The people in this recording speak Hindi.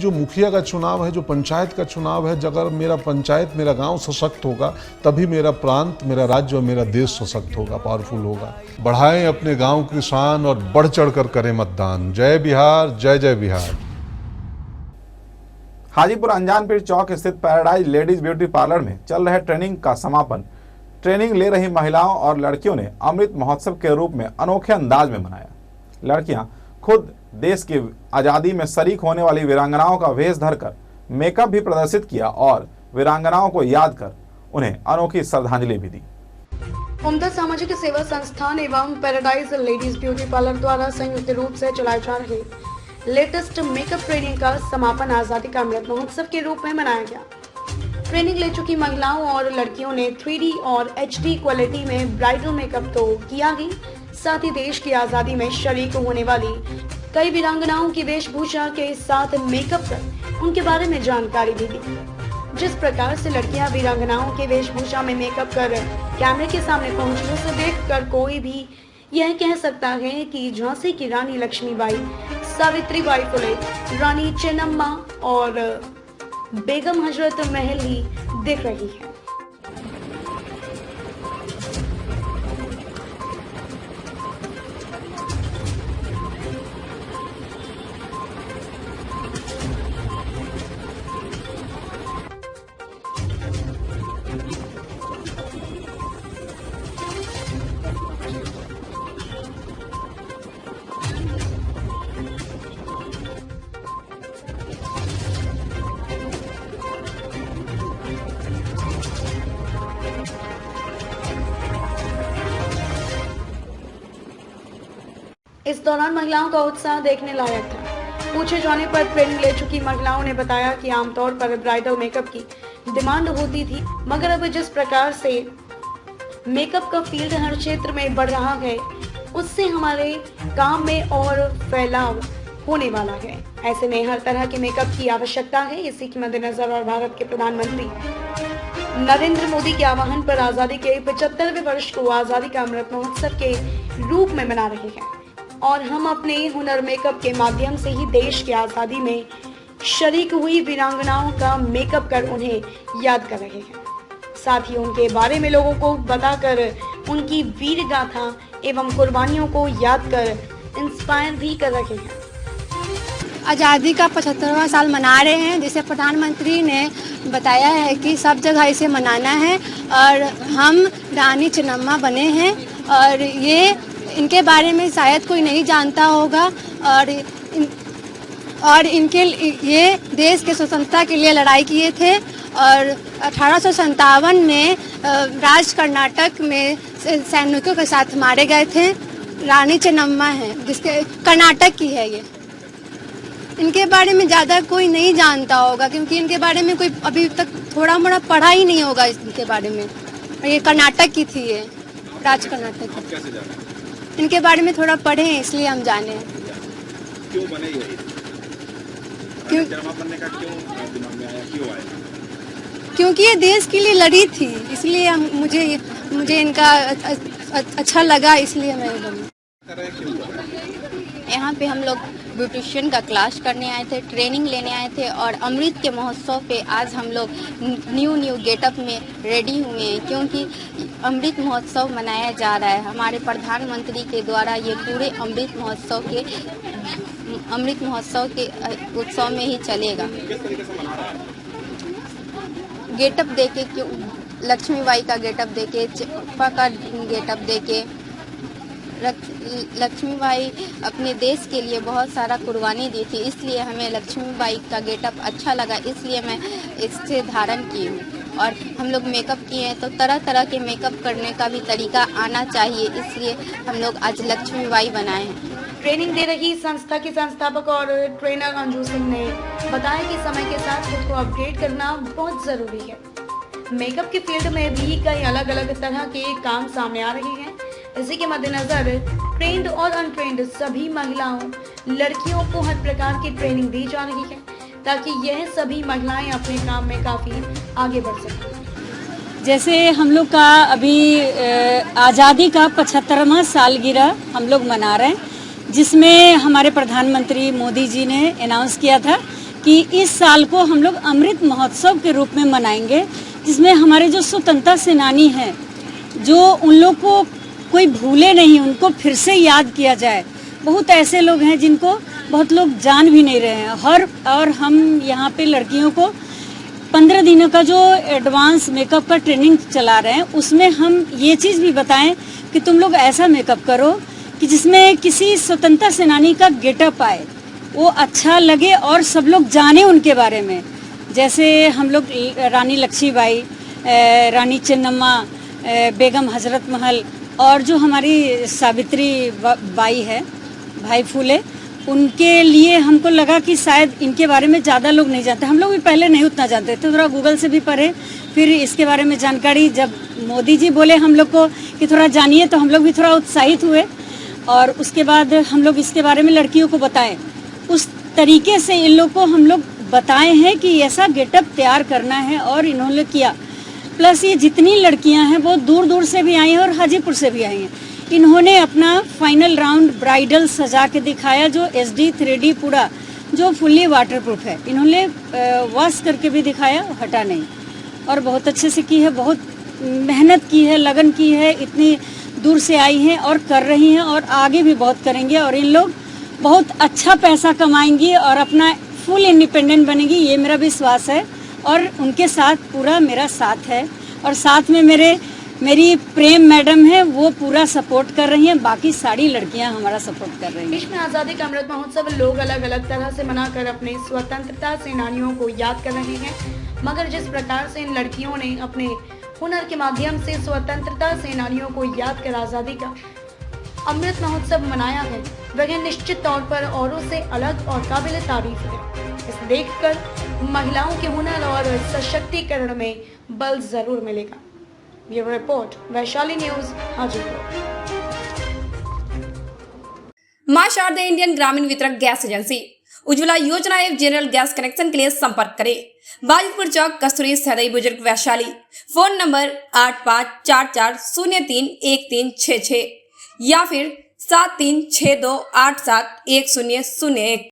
जो मुखिया का चुनाव है, जो पंचायत का चुनाव है, अगर मेरा पंचायत, मेरा गांव सशक्त होगा तभी मेरा प्रांत, मेरा राज्य और मेरा देश सशक्त होगा, पावरफुल होगा। बढ़ाएं अपने गांव की शान और बढ़ चढ़ कर करें मतदान। जय बिहार, जय जय बिहार। हाजीपुर अनजानपीर चौक स्थित पैराडाइज लेडीज ब्यूटी पार्लर में चल रहे ट्रेनिंग का समापन ट्रेनिंग ले रही महिलाओं और लड़कियों ने अमृत महोत्सव के रूप में अनोखे अंदाज में मनाया। लड़कियां खुद देश की आज़ादी में शरीक होने वाली वीरांगनाओं का वेश धरकर मेकअप भी प्रदर्शित किया और वीरांगनाओं को याद कर उन्हें अनोखी श्रद्धांजलि भी दी। उम्दा सामाजिक सेवा संस्थान एवं पैराडाइज लेडीज ब्यूटी पार्लर द्वारा संयुक्त रूप से चलाए जा रहे लेटेस्ट मेकअप ट्रेनिंग का समापन आजादी का अमृत महोत्सव के रूप में मनाया गया। ट्रेनिंग ले चुकी महिलाओं और लड़कियों ने 3D और HD क्वालिटी में ब्राइडल मेकअप तो किया ही, साथ ही देश की आजादी में शरीक होने वाली कई वीरांगनाओं की वेशभूषा के साथ मेकअप कर उनके बारे में जानकारी भी दी। जिस प्रकार से लड़कियां वीरांगनाओं के वेशभूषा में मेकअप कर कैमरे के सामने पहुंची, उसे देखकर कोई भी यह कह सकता है कि झांसी की रानी लक्ष्मीबाई, सावित्रीबाई फुले, रानी चेन्नम्मा और बेगम हजरत महल ही दिख रही है। इस दौरान महिलाओं का उत्साह देखने लायक था। पूछे जाने पर ट्रेनिंग ले चुकी महिलाओं ने बताया कि आमतौर पर ब्राइडल मेकअप की डिमांड होती थी, मगर अब जिस प्रकार से मेकअप का फील्ड हर क्षेत्र में बढ़ रहा है, उससे हमारे काम में और फैलाव होने वाला है। ऐसे में हर तरह के मेकअप की आवश्यकता है। इसी के मद्देनजर और भारत के प्रधानमंत्री नरेंद्र मोदी के आह्वान पर आजादी के 75वें वर्ष को आजादी का अमृत महोत्सव के रूप में मना रहे हैं और हम अपने हुनर मेकअप के माध्यम से ही देश की आजादी में शरीक हुई वीरांगनाओं का मेकअप कर उन्हें याद कर रहे हैं। साथ ही उनके बारे में लोगों को बताकर उनकी वीर गाथा एवं कुर्बानियों को याद कर इंस्पायर भी कर रहे हैं। आज़ादी का 75वां साल मना रहे हैं, जिसे प्रधानमंत्री ने बताया है कि सब जगह इसे मनाना है और हम रानी चेन्नम्मा बने हैं और ये इनके बारे में शायद कोई नहीं जानता होगा और इनके ये देश के स्वतंत्रता के लिए लड़ाई किए थे और 1857 में राज कर्नाटक में सैनिकों के साथ मारे गए थे। रानी चेन्नम्मा है, जिसके कर्नाटक की है ये। इनके बारे में ज़्यादा कोई नहीं जानता होगा क्योंकि इनके बारे में कोई अभी तक थोड़ा मोड़ा पढ़ा ही नहीं होगा इनके बारे में। और ये कर्नाटक की थी, ये राज कर्नाटक की। इनके बारे में थोड़ा पढ़े हैं इसलिए हम जाने। क्यों बने ये? क्यों बनने का क्यों दिमाग में आया, क्यों आया? क्योंकि ये देश के लिए लड़ी थी, इसलिए मुझे इनका अच्छा लगा, इसलिए मैं बनी। यहाँ पे हम लोग ब्यूटिशियन का क्लास करने आए थे, ट्रेनिंग लेने आए थे और अमृत के महोत्सव पे आज हम लोग न्यू गेटअप में रेडी हुए हैं क्योंकि अमृत महोत्सव मनाया जा रहा है। हमारे प्रधानमंत्री के द्वारा ये पूरे अमृत महोत्सव के उत्सव में ही चलेगा। गेटअप देके, क्यों लक्ष्मीबाई का गेटअप देके, चप्पा का गेटअप देके। लक्ष्मीबाई अपने देश के लिए बहुत सारा कुर्बानी दी थी, इसलिए हमें लक्ष्मीबाई का गेटअप अच्छा लगा, इसलिए मैं इससे धारण की हूँ। और हम लोग मेकअप किए हैं तो तरह तरह के मेकअप करने का भी तरीका आना चाहिए, इसलिए हम लोग आज लक्ष्मीबाई बनाए हैं। ट्रेनिंग दे रही संस्था के संस्थापक और ट्रेनर अंजू सिंह ने बताया कि समय के साथ खुद को अपडेट करना बहुत जरूरी है। मेकअप के फील्ड में भी कई अलग अलग तरह के काम सामने आ रहे हैं। इसी के मद्देनजर ट्रेंड और अनट्रेंड सभी महिलाओं, लड़कियों को हर प्रकार की ट्रेनिंग दी जा रही है ताकि यह सभी महिलाएं अपने काम में काफी आगे बढ़ सकें। जैसे हम लोग का अभी आज़ादी का 75वां सालगिरह हम लोग मना रहे हैं, जिसमें हमारे प्रधानमंत्री मोदी जी ने अनाउंस किया था कि इस साल को हम लोग अमृत महोत्सव के रूप में मनाएंगे, जिसमें हमारे जो स्वतंत्रता सेनानी हैं, जो उन लोग को कोई भूले नहीं, उनको फिर से याद किया जाए। बहुत ऐसे लोग हैं जिनको बहुत लोग जान भी नहीं रहे हैं। और हम यहाँ पे लड़कियों को 15 दिनों का जो एडवांस मेकअप का ट्रेनिंग चला रहे हैं, उसमें हम ये चीज़ भी बताएं कि तुम लोग ऐसा मेकअप करो कि जिसमें किसी स्वतंत्रता सेनानी का गेटअप आए, वो अच्छा लगे और सब लोग जाने उनके बारे में। जैसे हम लोग रानी लक्ष्मीबाई, रानी चेन्नम्मा, बेगम हजरत महल और जो हमारी सावित्री बाई है, भाई फूले, उनके लिए हमको लगा कि शायद इनके बारे में ज़्यादा लोग नहीं जानते। हम लोग भी पहले नहीं उतना जानते थे, थोड़ा गूगल से भी पढ़े, फिर इसके बारे में जानकारी जब मोदी जी बोले हम लोग को कि थोड़ा जानिए, तो हम लोग भी थोड़ा उत्साहित हुए और उसके बाद हम लोग इसके बारे में लड़कियों को बताएं। उस तरीके से इन लोग को हम लोग बताए हैं कि ऐसा गेटअप तैयार करना है और इन्होंने किया। प्लस ये जितनी लड़कियां हैं वो दूर दूर से भी आई हैं और हाजीपुर से भी आई हैं। इन्होंने अपना फाइनल राउंड ब्राइडल सजा के दिखाया, जो SD 3D पूरा, जो फुल्ली वाटरप्रूफ है। इन्होंने वॉश करके भी दिखाया, हटा नहीं, और बहुत अच्छे से की है, बहुत मेहनत की है, लगन की है, इतनी दूर से आई हैं और कर रही हैं और आगे भी बहुत करेंगे। और इन लोग बहुत अच्छा पैसा कमाएंगी और अपना फुल इंडिपेंडेंट बनेगी, ये मेरा विश्वास है। और उनके साथ पूरा मेरा साथ है और साथ में मेरी प्रेम मैडम है, वो पूरा सपोर्ट कर रही हैं। बाकी सारी लड़कियां हमारा सपोर्ट कर रही हैं। देश में आज़ादी का अमृत महोत्सव लोग अलग अलग तरह से मनाकर अपने स्वतंत्रता सेनानियों को याद कर रहे हैं, मगर जिस प्रकार से इन लड़कियों ने अपने हुनर के माध्यम से स्वतंत्रता सेनानियों को याद कर आज़ादी का अमृत महोत्सव मनाया है, वह निश्चित तौर पर औरों से अलग और काबिल तारीफ है। इसे देखकर महिलाओं के हुनर और सशक्तिकरण में बल जरूर मिलेगा। Bureau report, Vaishali news, Hajipur. मां शारदा इंडियन ग्रामीण वितरक गैस एजेंसी, उज्ज्वला योजना एवं जनरल गैस कनेक्शन के लिए संपर्क करें। बाजितपुर चौक, कस्तूरी सदैई बुजुर्ग, वैशाली। फोन नंबर 8544031366 या फिर 7362871001।